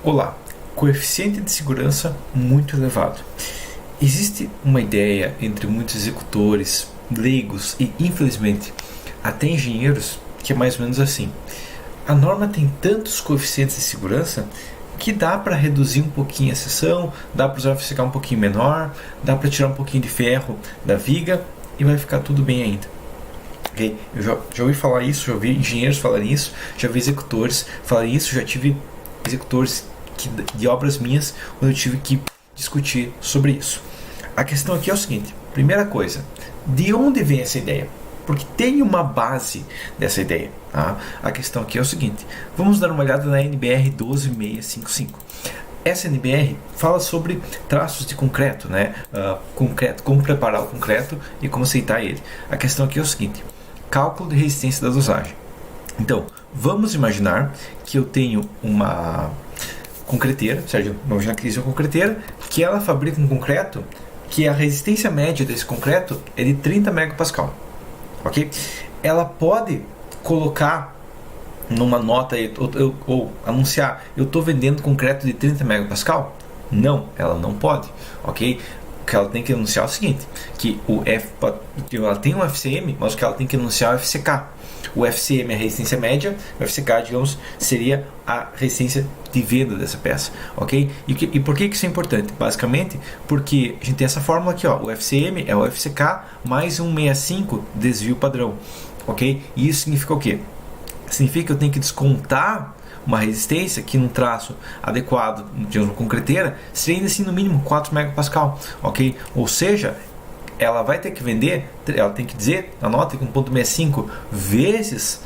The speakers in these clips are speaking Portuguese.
Olá, coeficiente de segurança muito elevado. Existe uma ideia entre muitos executores, leigos e, infelizmente, até engenheiros, que é mais ou menos assim. A norma tem tantos coeficientes de segurança que dá para reduzir um pouquinho a seção, dá para usar ficar um pouquinho menor, dá para tirar um pouquinho de ferro da viga e vai ficar tudo bem ainda. Okay? Eu já ouvi falar isso, já ouvi engenheiros falarem isso, já vi executores falarem isso, já tive executores de obras minhas onde eu tive que discutir sobre isso. A questão aqui é o seguinte: primeira coisa, de onde vem essa ideia? Porque tem uma base dessa ideia. Tá? A questão aqui é o seguinte: vamos dar uma olhada na NBR 12655. Essa NBR fala sobre traços de concreto, né? Concreto, como preparar o concreto e como aceitar ele. A questão aqui é o seguinte: cálculo de resistência da dosagem. Então, vamos imaginar que eu tenho uma concreteira, certo? Vamos imaginar que existe uma concreteira que ela fabrica um concreto que a resistência média desse concreto é de 30 megapascal, ok? Ela pode colocar numa nota ou anunciar: eu estou vendendo concreto de 30 megapascal? Não, ela não pode, ok? O que ela tem que anunciar é o seguinte: que ela tem um FCM, mas o que ela tem que anunciar é o FCK. O FCM é a resistência média, o FCK, digamos, seria a resistência de venda dessa peça, ok? E por que isso é importante? Basicamente, porque a gente tem essa fórmula aqui, ó, o FCM é o FCK mais 165 desvio padrão, ok? E isso significa o quê? Significa que eu tenho que descontar uma resistência que num traço adequado, de uma concreteira, seria ainda assim no mínimo 4 megapascal, ok? Ou seja, ela vai ter que vender, ela tem que dizer na nota que 1.65 vezes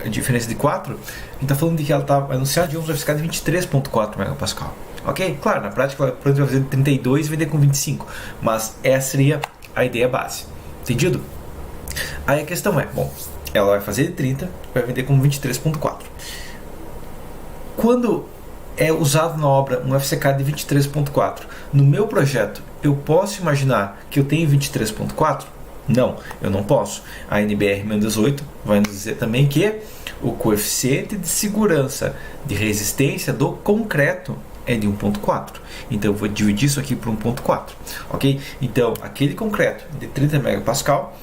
a diferença de 4, a gente está falando de que ela está anunciada de um vai ficar de 23.4 megapascal, ok? Claro, na prática ela pode fazer 32 e vender com 25, mas essa seria a ideia base, entendido? Aí a questão é, bom, ela vai fazer de 30, vai vender com 23.4. Quando é usado na obra um FCK de 23.4, no meu projeto eu posso imaginar que eu tenho 23.4? Não, eu não posso. A NBR 18 vai nos dizer também que o coeficiente de segurança de resistência do concreto é de 1.4. Então eu vou dividir isso aqui por 1.4, ok? Então aquele concreto de 30 megapascal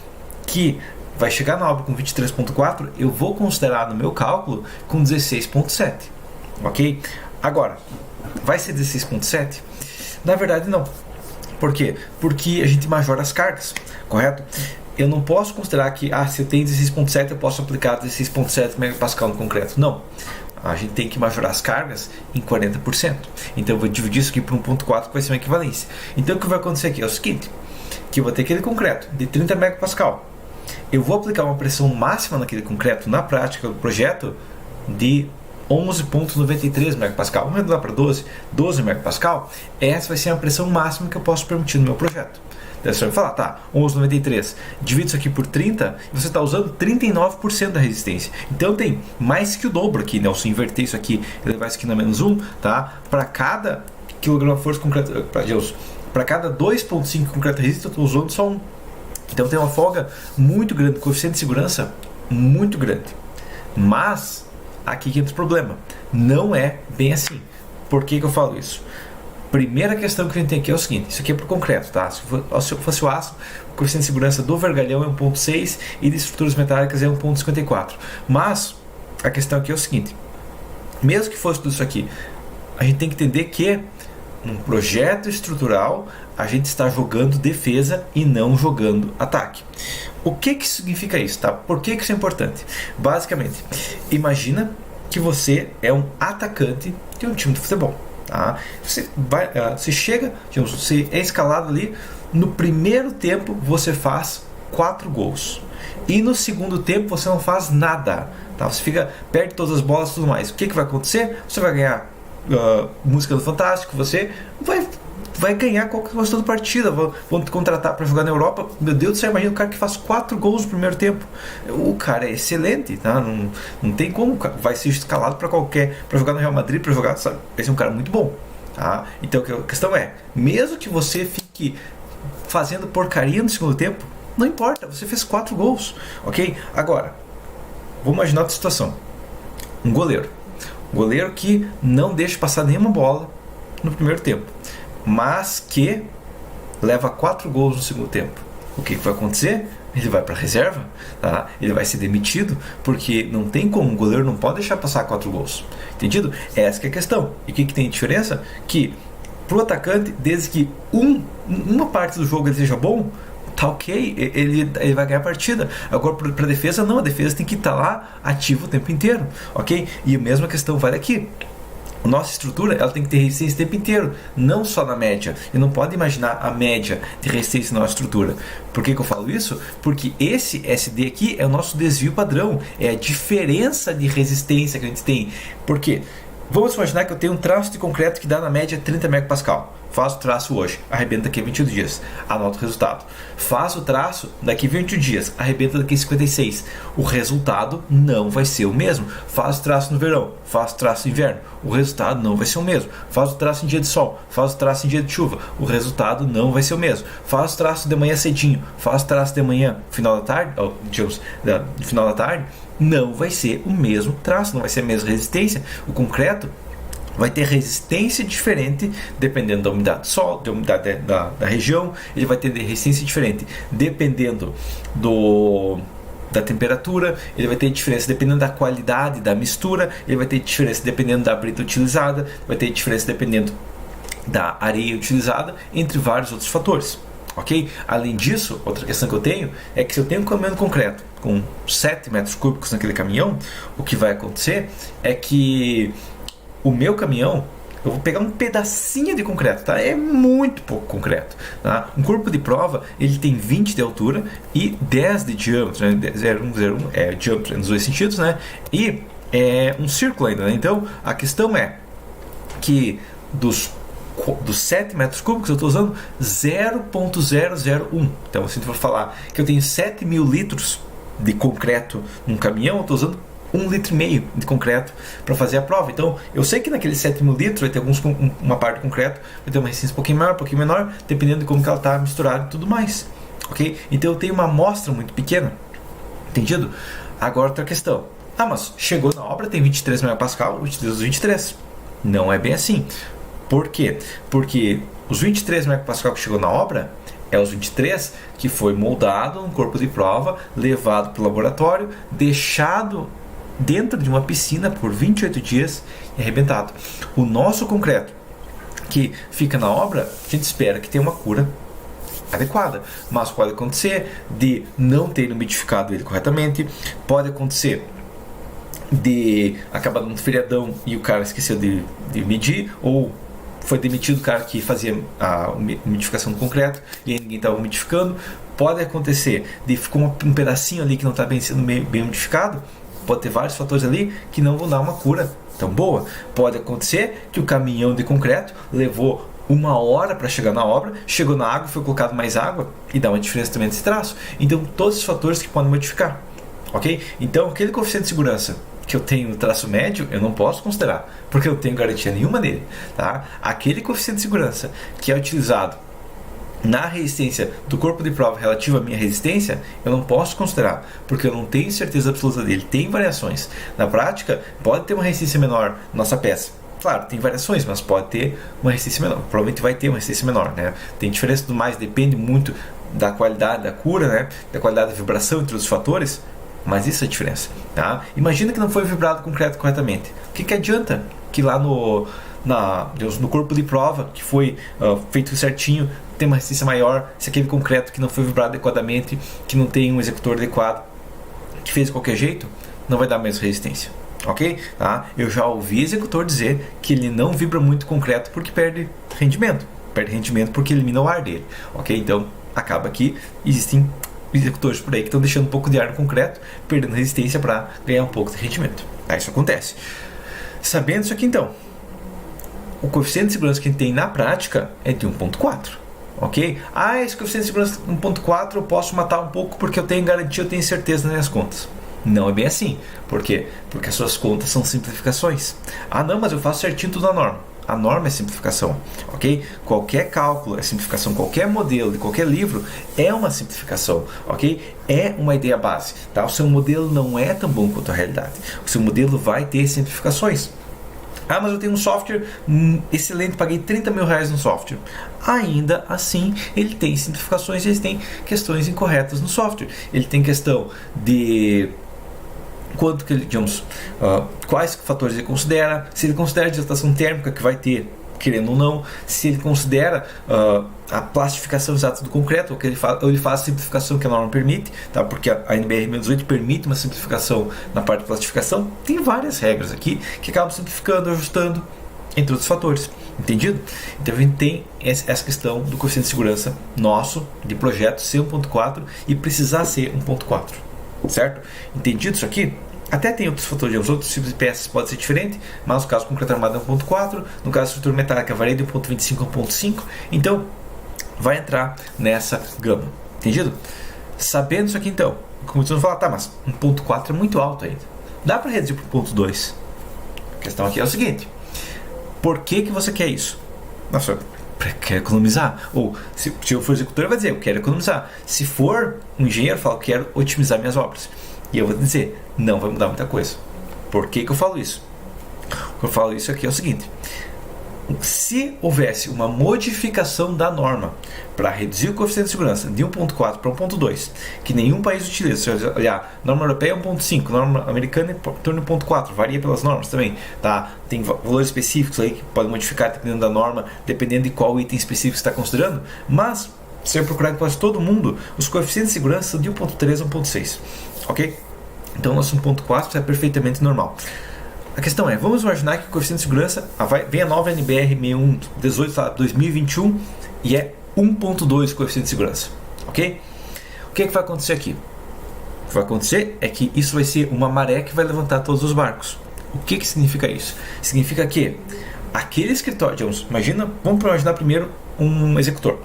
que vai chegar na obra com 23.4, eu vou considerar no meu cálculo com 16.7, ok? Agora, vai ser 16.7? Na verdade não. Por quê? Porque a gente majora as cargas, correto? Eu não posso considerar que, se eu tenho 16.7 eu posso aplicar 16.7 megapascal no concreto. Não. A gente tem que majorar as cargas em 40%. Então eu vou dividir isso aqui por 1.4, que vai ser uma equivalência. Então o que vai acontecer aqui é o seguinte: que eu vou ter aquele concreto de 30 megapascal. Eu vou aplicar uma pressão máxima naquele concreto na prática do projeto de 11.93 megapascal. Vamos reduzir para 12 megapascal. Essa vai ser a pressão máxima que eu posso permitir no meu projeto. Daí você vai falar, tá, 11.93, divide isso aqui por 30, e você está usando 39% da resistência. Então tem mais que o dobro aqui, né? Se eu inverter isso aqui e levar isso aqui na menos 1, tá? Para cada quilograma de força concreta, para cada 2.5 concreto resistente, eu estou usando só 1. Então tem uma folga muito grande, coeficiente de segurança muito grande. Mas aqui que entra o problema. Não é bem assim. Por que eu falo isso? Primeira questão que a gente tem aqui é o seguinte: isso aqui é para o concreto, tá? Se fosse o aço, o coeficiente de segurança do vergalhão é 1.6 e de estruturas metálicas é 1.54. Mas a questão aqui é o seguinte: mesmo que fosse tudo isso aqui, a gente tem que entender que num projeto estrutural a gente está jogando defesa e não jogando ataque. O que significa isso, tá? Por que isso é importante? Basicamente, imagina que você é um atacante de um time de futebol, tá? Você chega, digamos, você é escalado ali, no primeiro tempo você faz 4 gols e no segundo tempo você não faz nada, tá? Você perde todas as bolas e tudo mais. O que vai acontecer? Você vai ganhar música do Fantástico, você vai ganhar qualquer coisa da partida, vão te contratar para jogar na Europa. Meu Deus do céu, imagina o cara que faz 4 gols no primeiro tempo. O cara é excelente, tá? Não tem como, vai ser escalado para jogar no Real Madrid, para jogar, sabe? Vai ser um cara muito bom, tá? Então a questão é, mesmo que você fique fazendo porcaria no segundo tempo, não importa, você fez 4 gols, ok? Agora, vamos imaginar outra situação. Um goleiro. Goleiro que não deixa passar nenhuma bola no primeiro tempo, mas que leva 4 gols no segundo tempo. O que vai acontecer? Ele vai para a reserva, tá? Ele vai ser demitido, porque não tem como, o goleiro não pode deixar passar 4 gols. Entendido? Essa que é a questão. E o que tem diferença? Que pro atacante, desde que uma parte do jogo ele seja bom, tá ok, ele vai ganhar a partida. Agora para a defesa não, a defesa tem que estar lá ativo o tempo inteiro, ok? E a mesma questão vale aqui. A nossa estrutura ela tem que ter resistência o tempo inteiro, não só na média. E não pode imaginar a média de resistência na nossa estrutura. Por que eu falo isso? Porque esse SD aqui é o nosso desvio padrão, é a diferença de resistência que a gente tem. Por quê? Vamos imaginar que eu tenho um traço de concreto que dá na média 30 megapascal. Faço o traço hoje, arrebenta daqui a 21 dias, anota o resultado. Faço o traço daqui a 21 dias, arrebenta daqui a 56. O resultado não vai ser o mesmo. Faço o traço no verão, faço o traço no inverno, o resultado não vai ser o mesmo. Faço o traço em dia de sol, faço o traço em dia de chuva, o resultado não vai ser o mesmo. Faço o traço de manhã cedinho, faço o traço de manhã, final da tarde, final da tarde, não vai ser o mesmo traço, não vai ser a mesma resistência. O concreto vai ter resistência diferente dependendo da umidade do solo, da umidade da região. Ele vai ter resistência diferente dependendo da temperatura, ele vai ter diferença dependendo da qualidade da mistura, ele vai ter diferença dependendo da brita utilizada, vai ter diferença dependendo da areia utilizada, entre vários outros fatores. Ok? Além disso, outra questão que eu tenho é que se eu tenho um caminhão de concreto com 7 metros cúbicos naquele caminhão, o que vai acontecer é que o meu caminhão, eu vou pegar um pedacinho de concreto, tá? É muito pouco concreto, tá? Um corpo de prova, ele tem 20 de altura e 10 de diâmetro, né? 0,1 é diâmetro nos dois sentidos, né? E é um círculo ainda, né? Então, a questão é que dos 7 metros cúbicos eu estou usando 0,001. Então, se eu for falar que eu tenho 7.000 litros de concreto num caminhão, eu estou usando 1,5 litro de concreto para fazer a prova. Então, eu sei que naqueles 7.000 litros vai ter uma parte de concreto, vai ter uma resistência um pouquinho maior, um pouquinho menor, dependendo de como que ela está misturada e tudo mais. Ok? Então, eu tenho uma amostra muito pequena. Entendido? Agora, outra questão. Ah, mas chegou na obra, tem 23 megapascal, eu utilizo os 23. Não é bem assim. Por quê? Porque os 23 megapascal que chegou na obra é os 23 que foi moldado no corpo de prova, levado para o laboratório, deixado dentro de uma piscina por 28 dias e arrebentado. O nosso concreto que fica na obra, a gente espera que tenha uma cura adequada, mas pode acontecer de não ter umidificado ele corretamente, pode acontecer de acabar dando um feriadão e o cara esqueceu de medir, ou foi demitido o cara que fazia a umidificação do concreto e aí ninguém estava umidificando. Pode acontecer de ficou um pedacinho ali que não está sendo bem umidificado. Pode ter vários fatores ali que não vão dar uma cura tão boa. Pode acontecer que o caminhão de concreto levou 1 hora para chegar na obra, chegou na água, foi colocado mais água e dá uma diferença também nesse traço. Então, todos os fatores que podem modificar. Ok? Então, aquele coeficiente de segurança que eu tenho no traço médio, eu não posso considerar, porque eu não tenho garantia nenhuma nele. Tá? Aquele coeficiente de segurança que é utilizado na resistência do corpo de prova relativo à minha resistência, eu não posso considerar, porque eu não tenho certeza absoluta dele. Tem variações. Na prática, pode ter uma resistência menor na nossa peça. Claro, tem variações, mas pode ter uma resistência menor. Provavelmente vai ter uma resistência menor, né? Tem diferença do mais, depende muito da qualidade da cura, né? Da qualidade da vibração entre os fatores. Mas isso é a diferença, tá? Imagina que não foi vibrado o concreto corretamente. O que adianta que lá no corpo de prova, que foi feito certinho, tem uma resistência maior, se aquele concreto que não foi vibrado adequadamente, que não tem um executor adequado, que fez de qualquer jeito, não vai dar a mesma resistência, ok? Tá? Eu já ouvi executor dizer que ele não vibra muito concreto porque perde rendimento porque elimina o ar dele, ok? Então, acaba que existem executores por aí que estão deixando um pouco de ar no concreto, perdendo resistência para ganhar um pouco de rendimento. Tá? Isso acontece. Sabendo isso aqui, então, o coeficiente de segurança que a gente tem na prática é de 1,4. Ok? Esse coeficiente de segurança 1,4 eu posso matar um pouco porque eu tenho garantia, eu tenho certeza nas minhas contas. Não é bem assim. Por quê? Porque as suas contas são simplificações. Não, mas eu faço certinho tudo na norma. A norma é simplificação, ok? Qualquer cálculo é simplificação, qualquer modelo de qualquer livro é uma simplificação, ok? É uma ideia base, tá? O seu modelo não é tão bom quanto a realidade. O seu modelo vai ter simplificações, Ah, mas eu tenho um software excelente, paguei 30 mil reais no software. Ainda assim, ele tem simplificações, ele tem questões incorretas no software. Ele tem questão de quanto que ele, digamos, quais fatores ele considera, se ele considera a dilatação térmica que vai ter, querendo ou não, se ele considera a plastificação exata do concreto, ou ele faz a simplificação que a norma permite, tá? Porque a NBR-18 permite uma simplificação na parte de plastificação. Tem várias regras aqui que acabam simplificando, ajustando, entre outros fatores. Entendido? Então a gente tem essa questão do coeficiente de segurança nosso, de projeto, ser 1.4 e precisar ser 1.4. Certo? Entendido isso aqui? Até tem outros fatores, os outros tipos de peças podem ser diferentes, mas no caso do concreto armado é 1.4, no caso da estrutura metálica varia de 1.25 a 1.5, então vai entrar nessa gama. Entendido? Sabendo isso aqui então, começando a falar, tá, mas 1.4 é muito alto ainda. Dá para reduzir para 1.2? A questão aqui é o seguinte: por que você quer isso? Nossa, quer economizar? Ou se eu for executor, vai dizer, eu quero economizar. Se for um engenheiro, eu falo, quero otimizar minhas obras. E eu vou dizer, não vai mudar muita coisa. Por que eu falo isso? O que eu falo isso aqui é o seguinte: se houvesse uma modificação da norma para reduzir o coeficiente de segurança de 1.4 para 1.2, que nenhum país utiliza, se você olhar, norma europeia é 1.5, norma americana é em torno de 1.4, varia pelas normas também, tá? Tem valores específicos aí que podem modificar dependendo da norma, dependendo de qual item específico você está considerando, mas se eu procurar em quase todo mundo, os coeficientes de segurança são de 1.3 a 1.6, ok? Então nosso 1.4 é perfeitamente normal. A questão é, vamos imaginar que o coeficiente de segurança vem a nova NBR 6118 2021 e é 1.2 coeficiente de segurança, ok? O que vai acontecer aqui? O que vai acontecer é que isso vai ser uma maré que vai levantar todos os barcos. O que significa isso? Significa que aquele escritório, digamos, vamos imaginar primeiro um executor.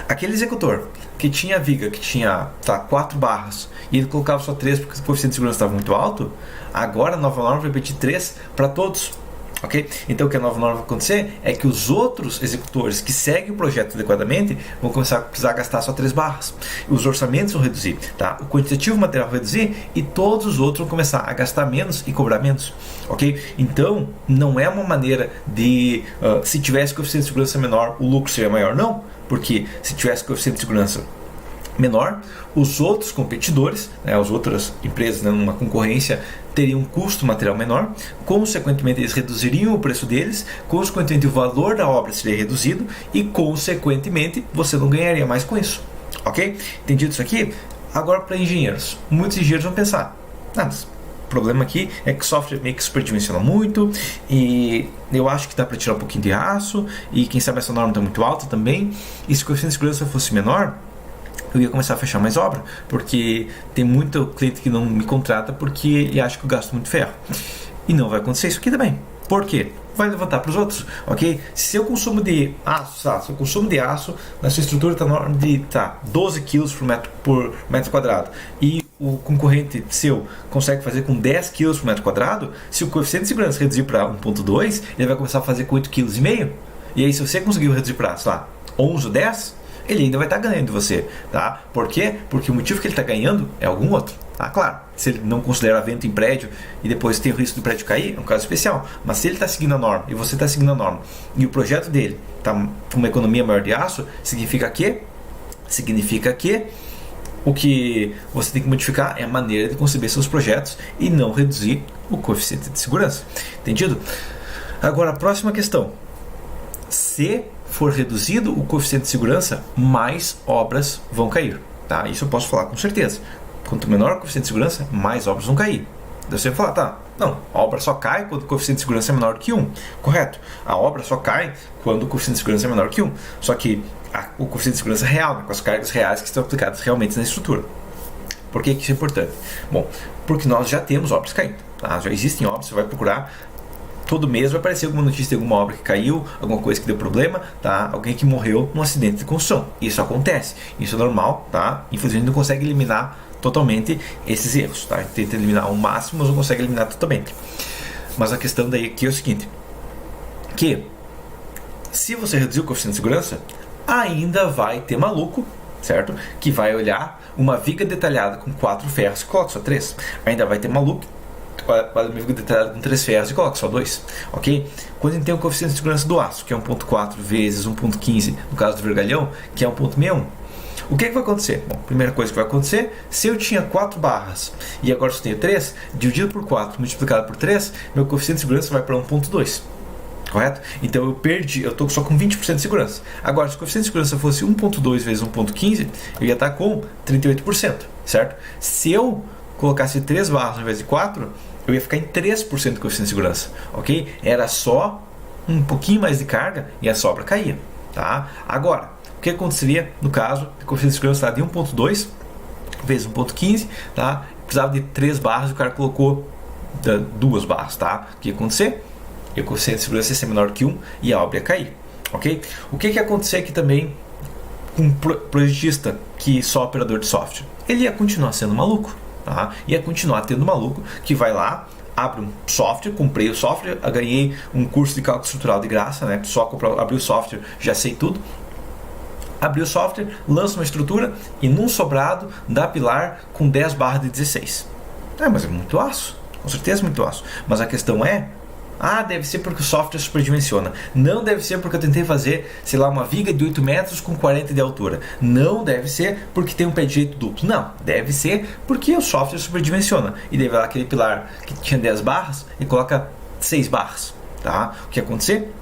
Aquele executor que tinha viga, que tinha 4 barras, e ele colocava só 3 porque o coeficiente de segurança estava muito alto, agora a nova norma vai pedir 3 para todos. Okay? Então o que a nova norma vai acontecer é que os outros executores que seguem o projeto adequadamente vão começar a precisar gastar só 3 barras. Os orçamentos vão reduzir, tá? O quantitativo material vai reduzir e todos os outros vão começar a gastar menos e cobrar menos. Okay? Então não é uma maneira de se tivesse coeficiente de segurança menor, o lucro seria maior. Não, porque se tivesse coeficiente de segurança menor, os outros competidores, as outras empresas, numa concorrência, teriam um custo material menor, consequentemente eles reduziriam o preço deles, consequentemente o valor da obra seria reduzido e consequentemente você não ganharia mais com isso, ok? Entendido isso aqui? Agora para engenheiros, muitos engenheiros vão pensar, mas o problema aqui é que o software meio que superdimensiona muito e eu acho que dá para tirar um pouquinho de aço e quem sabe essa norma está muito alta também, e se o coeficiente de segurança fosse menor, eu ia começar a fechar mais obra, porque tem muito cliente que não me contrata porque ele acha que eu gasto muito ferro. E não vai acontecer isso aqui também. Por quê? Vai levantar para os outros, ok? Se o consumo de aço, na sua estrutura está na ordem de 12 kg por metro quadrado e o concorrente seu consegue fazer com 10 kg por metro quadrado, se o coeficiente de segurança reduzir para 1.2, ele vai começar a fazer com 8,5 kg. E aí se você conseguiu reduzir para, 11 ou 10, ele ainda vai estar ganhando de você, tá? Por quê? Porque o motivo que ele está ganhando é algum outro, tá? Claro, se ele não considera vento em prédio e depois tem o risco do prédio cair, é um caso especial, mas se ele está seguindo a norma e você está seguindo a norma e o projeto dele está com uma economia maior de aço, significa que o que você tem que modificar é a maneira de conceber seus projetos e não reduzir o coeficiente de segurança, entendido? Agora a próxima questão: se for reduzido o coeficiente de segurança, mais obras vão cair, tá? Isso eu posso falar com certeza. Quanto menor o coeficiente de segurança, mais obras vão cair. Daí você vai falar, não, a obra só cai quando o coeficiente de segurança é menor que 1. Correto. A obra só cai quando o coeficiente de segurança é menor que 1. Só que o coeficiente de segurança é real, com as cargas reais que estão aplicadas realmente na estrutura. Por que isso é importante? Bom, porque nós já temos obras caindo, tá? Já existem obras, você vai procurar. Todo mês vai aparecer alguma notícia de alguma obra que caiu, alguma coisa que deu problema, tá? Alguém que morreu num acidente de construção. Isso acontece, isso é normal, tá? Infelizmente não consegue eliminar totalmente esses erros, tá? Tenta eliminar ao máximo, mas não consegue eliminar totalmente. Mas a questão daí aqui é o seguinte: que se você reduzir o coeficiente de segurança, ainda vai ter maluco, certo? Que vai olhar uma viga detalhada com 4 ferros e coloca só 3. Ainda vai ter maluco olha minha viga detalhada com 3 ferros e coloca só 2, ok? Quando a gente tem o coeficiente de segurança do aço, que é 1.4 vezes 1.15, no caso do vergalhão, que é 1.61, o que vai acontecer? Bom, primeira coisa que vai acontecer, se eu tinha 4 barras e agora só tenho 3, dividido por 4 multiplicado por 3, meu coeficiente de segurança vai para 1.2. Correto? Então eu estou só com 20% de segurança. Agora, se o coeficiente de segurança fosse 1.2 vezes 1.15, eu ia estar com 38%, certo? Se eu colocasse 3 barras ao invés de 4, eu ia ficar em 3% de coeficiente de segurança, ok? Era só um pouquinho mais de carga e a sobra caía, tá? Agora, o que aconteceria no caso de coeficiente de segurança de 1.2 vezes 1.15, tá? Precisava de 3 barras e o cara colocou 2 barras, tá? O que ia acontecer? E o coeficiente de segurança ia ser menor que 1 e a obra ia cair, ok? O que ia acontecer aqui também com um projetista que só operador de software? Ele ia continuar sendo maluco, tá? Ia continuar tendo maluco que vai lá, abre um software, comprei o software, ganhei um curso de cálculo estrutural de graça, né? Só abri o software, já sei tudo. Abri o software, lança uma estrutura e num sobrado dá pilar com 10 barras de 16. Mas é muito aço, com certeza muito aço. Mas a questão é, deve ser porque o software superdimensiona. Não deve ser porque eu tentei fazer, sei lá, uma viga de 8 metros com 40 de altura. Não deve ser porque tem um pé direito duplo. Não, deve ser porque o software superdimensiona. E deve lá aquele pilar que tinha 10 barras e coloca 6 barras. Tá? O que ia acontecer?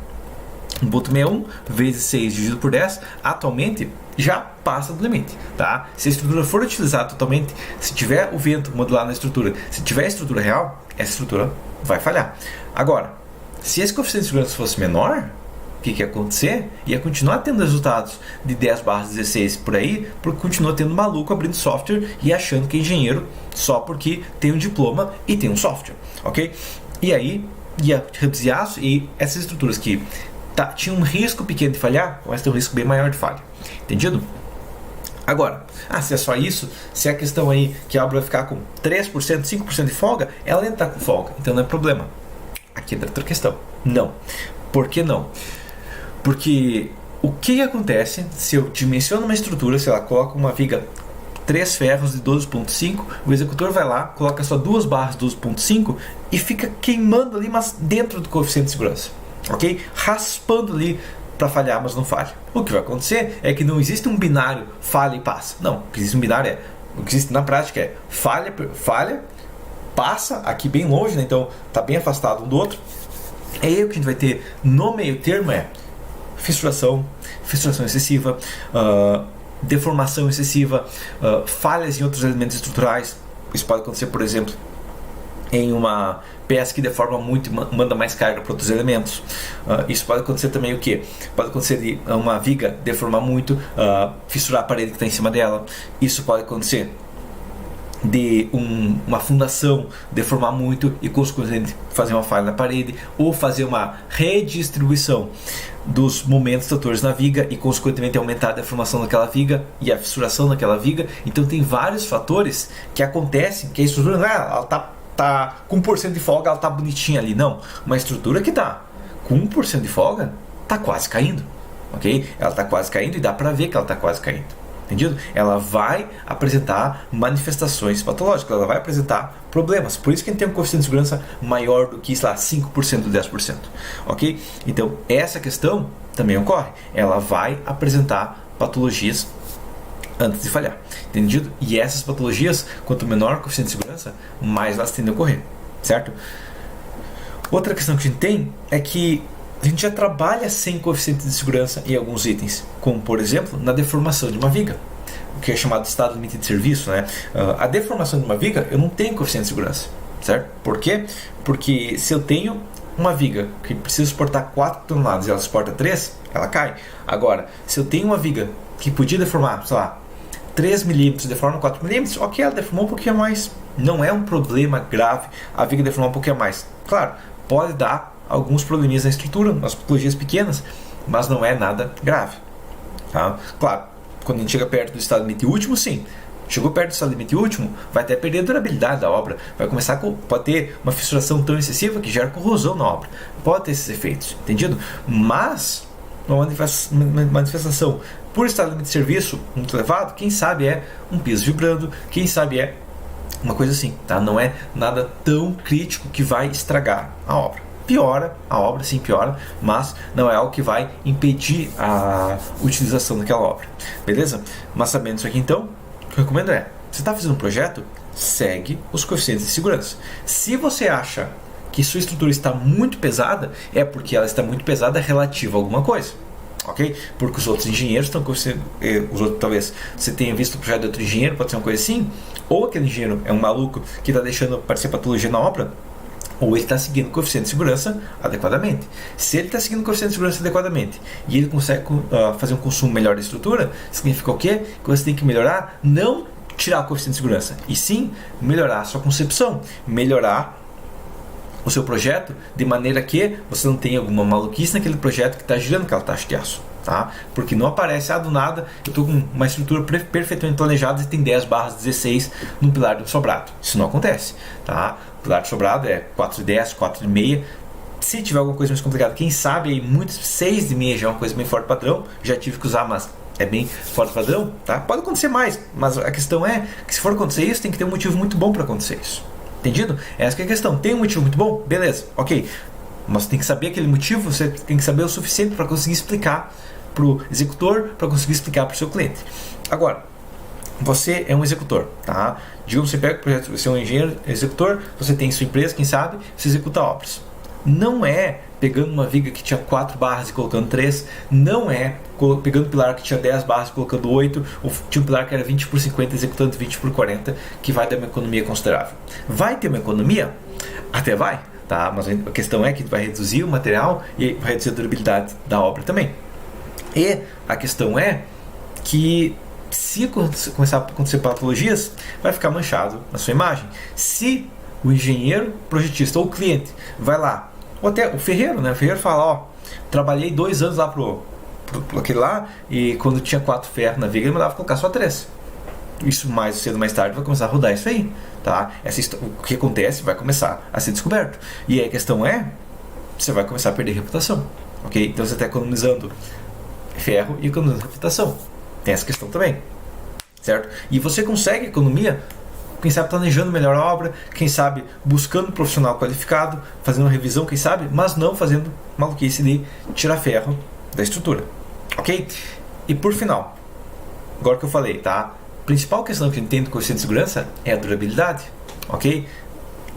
1.61 vezes 6 dividido por 10, atualmente já passa do limite, tá? Se a estrutura for utilizada totalmente, se tiver o vento modular na estrutura, se tiver a estrutura real, essa estrutura vai falhar. Agora, se esse coeficiente de segurança fosse menor, o que ia acontecer? Ia continuar tendo resultados de 10 barras 16 por aí, porque continua tendo maluco abrindo software e achando que é engenheiro só porque tem um diploma e tem um software, ok? E aí ia reduzir aço e essas estruturas que tinha um risco pequeno de falhar, começa a ter um risco bem maior de falha. Entendido? Agora, se é só isso, se é a questão aí que a obra vai ficar com 3%, 5% de folga, ela ainda está com folga, então não é problema. Aqui é outra questão. Não. Por que não? Porque o que acontece se eu dimensiono uma estrutura, sei lá, coloco uma viga 3 ferros de 12.5, o executor vai lá, coloca só 2 barras de 12.5 e fica queimando ali, mas dentro do coeficiente de segurança. Ok? Raspando ali para falhar, mas não falha. O que vai acontecer é que não existe um binário falha e passa. Não, o que existe um binário o que existe na prática é falha, passa aqui bem longe, né? Então está bem afastado um do outro. É aí o que a gente vai ter no meio termo é fissuração excessiva, deformação excessiva, falhas em outros elementos estruturais. Isso pode acontecer, por exemplo, em uma peça que deforma muito e manda mais carga para outros elementos. Isso pode acontecer também o quê? Pode acontecer de uma viga deformar muito, fissurar a parede que está em cima dela. Isso pode acontecer de uma fundação deformar muito e consequentemente fazer uma falha na parede, ou fazer uma redistribuição dos momentos tratores na viga e consequentemente aumentar a deformação daquela viga e a fissuração daquela viga. Então tem vários fatores que acontecem que a estrutura ela tá com 1% de folga, ela tá bonitinha ali. Não, uma estrutura que tá com 1% de folga tá quase caindo, ok? Ela tá quase caindo e dá para ver que ela tá quase caindo. Entendido? Ela vai apresentar manifestações patológicas, ela vai apresentar problemas. Por isso que a gente tem um coeficiente de segurança maior do que, sei lá, 5% do 10%. Ok? Então, essa questão também ocorre. Ela vai apresentar patologias antes de falhar. Entendido? E essas patologias, quanto menor o coeficiente de segurança, mais elas tendem a ocorrer. Certo? Outra questão que a gente tem é que a gente já trabalha sem coeficiente de segurança em alguns itens, como por exemplo na deformação de uma viga, o que é chamado de estado limite de serviço, né? A deformação de uma viga eu não tenho coeficiente de segurança, certo? Por quê? Porque se eu tenho uma viga que precisa suportar 4 toneladas e ela suporta 3, ela cai. Agora, se eu tenho uma viga que podia deformar, sei lá, 3 milímetros, deforma 4 milímetros, ok, ela deformou um pouquinho a mais. Não é um problema grave a viga deformar um pouquinho a mais. Claro, pode dar alguns probleminhas na estrutura, nas patologias pequenas, mas não é nada grave. Tá? Claro, quando a gente chega perto do estado limite último, sim. Chegou perto do estado limite último, vai até perder a durabilidade da obra, vai começar pode ter uma fissuração tão excessiva que gera corrosão na obra. Pode ter esses efeitos, entendido? Mas uma manifestação por estado limite de serviço muito elevado, quem sabe é um piso vibrando, quem sabe é Uma coisa assim, tá? Não é nada tão crítico que vai estragar a obra. Piora a obra, sim, piora, mas não é algo que vai impedir a utilização daquela obra, beleza? Mas sabendo isso aqui, então, o que eu recomendo é, você está fazendo um projeto, segue os coeficientes de segurança. Se você acha que sua estrutura está muito pesada, é porque ela está muito pesada relativa a alguma coisa. Ok? Porque os outros engenheiros estão talvez você tenha visto o projeto de outro engenheiro, pode ser uma coisa assim, ou aquele engenheiro é um maluco que está deixando aparecer patologia na obra, ou ele está seguindo o coeficiente de segurança adequadamente. Se ele está seguindo o coeficiente de segurança adequadamente e ele consegue fazer um consumo melhor da estrutura, significa o quê? Que você tem que melhorar, não tirar o coeficiente de segurança, e sim melhorar a sua concepção, melhorar o seu projeto de maneira que você não tenha alguma maluquice naquele projeto que está girando aquela taxa de aço, tá? Porque não aparece, do nada, eu estou com uma estrutura perfeitamente planejada e tem 10/16 no pilar de um sobrado. Isso não acontece, tá? O pilar de sobrado é 4/10, 4/6. Se tiver alguma coisa mais complicada, quem sabe aí muitos 6/6 já é uma coisa bem fora do padrão, já tive que usar, mas é bem fora do padrão, tá? Pode acontecer mais, mas a questão é que se for acontecer isso, tem que ter um motivo muito bom para acontecer isso. Entendido? Essa que é a questão. Tem um motivo muito bom? Beleza, ok. Mas tem que saber aquele motivo, você tem que saber o suficiente para conseguir explicar para o executor, para conseguir explicar para o seu cliente. Agora, você é um executor, tá? Digamos que você pega o projeto, você é um engenheiro executor, você tem sua empresa, quem sabe, você executa obras. Não é pegando uma viga que tinha 4 barras e colocando 3, não é pegando um pilar que tinha 10 barras e colocando 8, ou tinha um pilar que era 20/50 executando 20/40, que vai dar uma economia considerável. Vai ter uma economia? Até vai, tá? Mas a questão é que vai reduzir o material e vai reduzir a durabilidade da obra também. E a questão é que se começar a acontecer patologias, vai ficar manchado na sua imagem. Se o engenheiro projetista ou o cliente vai lá, ou até o ferreiro, né? O ferreiro fala, trabalhei 2 anos lá pro aquele lá, e quando tinha 4 ferros na viga, ele mandava colocar só 3. Isso mais cedo ou mais tarde vai começar a rodar isso aí, tá? O que acontece vai começar a ser descoberto. E aí a questão é, você vai começar a perder reputação, ok? Então você está economizando ferro e economizando reputação. Tem essa questão também, certo? E você consegue economia, quem sabe planejando melhor a obra, quem sabe buscando um profissional qualificado, fazendo uma revisão, quem sabe, mas não fazendo maluquice de tirar ferro da estrutura, ok? E por final, agora que eu falei, tá? A principal questão que a gente tem do coeficiente de segurança é a durabilidade, ok?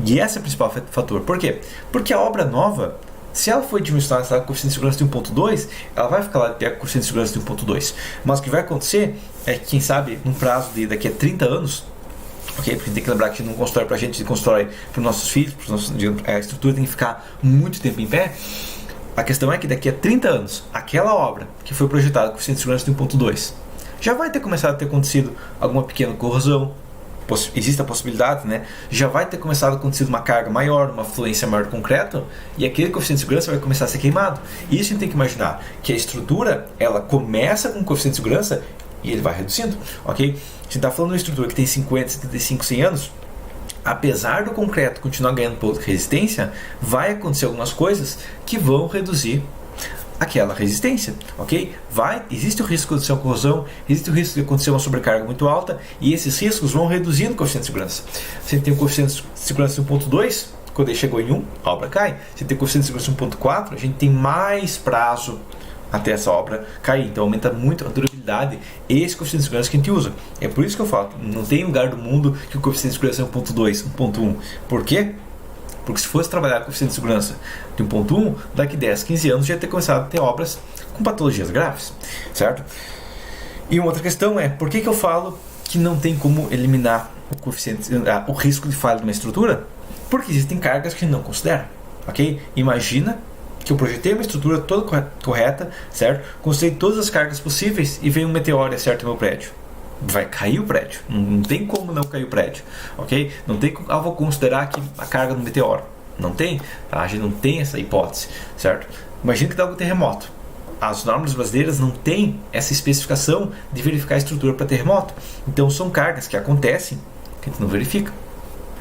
E esse é o principal fator. Por quê? Porque a obra nova, se ela for dimensionada com coeficiente de segurança de 1.2, ela vai ficar lá de pé com coeficiente de segurança de 1.2. Mas o que vai acontecer é que, quem sabe, num prazo de daqui a 30 anos, ok? Porque a gente tem que lembrar que a gente não constrói pra gente, a gente constrói para os nossos filhos, a estrutura tem que ficar muito tempo em pé. A questão é que daqui a 30 anos, aquela obra que foi projetada com coeficiente de segurança de 1.2, já vai ter começado a ter acontecido alguma pequena corrosão, existe a possibilidade, né? Já vai ter começado a acontecer uma carga maior, uma fluência maior de concreto, e aquele coeficiente de segurança vai começar a ser queimado. Isso a gente tem que imaginar, que a estrutura, ela começa com coeficiente de segurança e ele vai reduzindo, ok? A gente está falando de uma estrutura que tem 50, 75, 100 anos, apesar do concreto continuar ganhando pouca resistência, vai acontecer algumas coisas que vão reduzir aquela resistência, ok? Existe o risco de acontecer uma corrosão, existe o risco de acontecer uma sobrecarga muito alta, e esses riscos vão reduzindo o coeficiente de segurança. Se tem um coeficiente de segurança de 1.2, quando ele chegou em 1, a obra cai. Se tem coeficiente de segurança de 1.4, a gente tem mais prazo até essa obra cair, então aumenta muito a durabilidade e esse coeficiente de segurança que a gente usa. É por isso que eu falo, não tem lugar do mundo que o coeficiente de segurança é 1.2, 1.1. Por quê? Porque se fosse trabalhar com coeficiente de segurança de 1.1, daqui 10, 15 anos já ia ter começado a ter obras com patologias graves, certo? E uma outra questão é, por que eu falo que não tem como eliminar o coeficiente, o risco de falha de uma estrutura? Porque existem cargas que a gente não considera, ok? Imagina que eu projetei uma estrutura toda correta, certo? Considerei todas as cargas possíveis e veio um meteoro e acerta o meu prédio. Vai cair o prédio, não tem como não cair o prédio, ok? Não tem como, vou considerar que a carga do meteoro, não tem, tá? A gente não tem essa hipótese, certo? Imagina que dá um terremoto, as normas brasileiras não têm essa especificação de verificar a estrutura para terremoto, então são cargas que acontecem que a gente não verifica,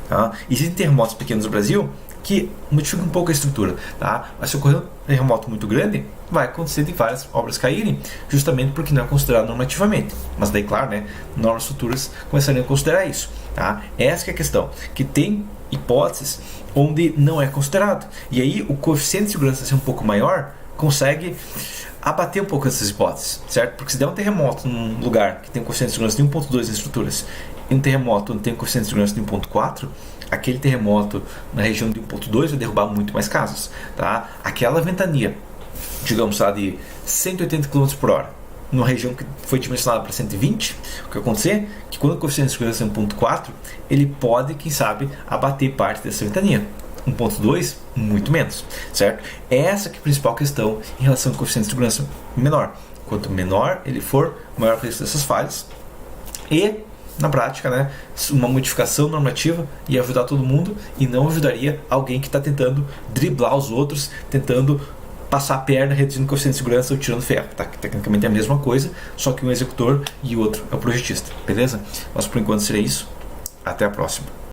tá? Existem terremotos pequenos no Brasil que modificam um pouco a estrutura, tá? Mas se ocorrer um terremoto muito grande, vai acontecer de várias obras caírem, justamente porque não é considerado normativamente. Mas daí, claro, né, normas futuras começariam a considerar isso. Tá? Essa que é a questão, que tem hipóteses onde não é considerado. E aí o coeficiente de segurança ser um pouco maior, consegue abater um pouco essas hipóteses, certo? Porque se der um terremoto num lugar que tem um coeficiente de segurança de 1.2 nas estruturas e um terremoto onde tem um coeficiente de segurança de 1.4, aquele terremoto na região de 1.2 vai derrubar muito mais casas, tá? Aquela ventania, digamos lá, de 180 km por hora, numa região que foi dimensionada para 120, o que vai acontecer é que quando o coeficiente de segurança é 1.4, ele pode, quem sabe, abater parte dessa ventania. 1.2, muito menos, certo? Essa que é a principal questão em relação ao coeficiente de segurança menor. Quanto menor ele for, maior o risco dessas falhas. E, na prática, né, uma modificação normativa ia ajudar todo mundo e não ajudaria alguém que está tentando driblar os outros, tentando passar a perna, reduzindo o coeficiente de segurança ou tirando ferro. Tá? Tecnicamente é a mesma coisa, só que um executor e o outro é o projetista. Beleza? Mas por enquanto seria isso. Até a próxima.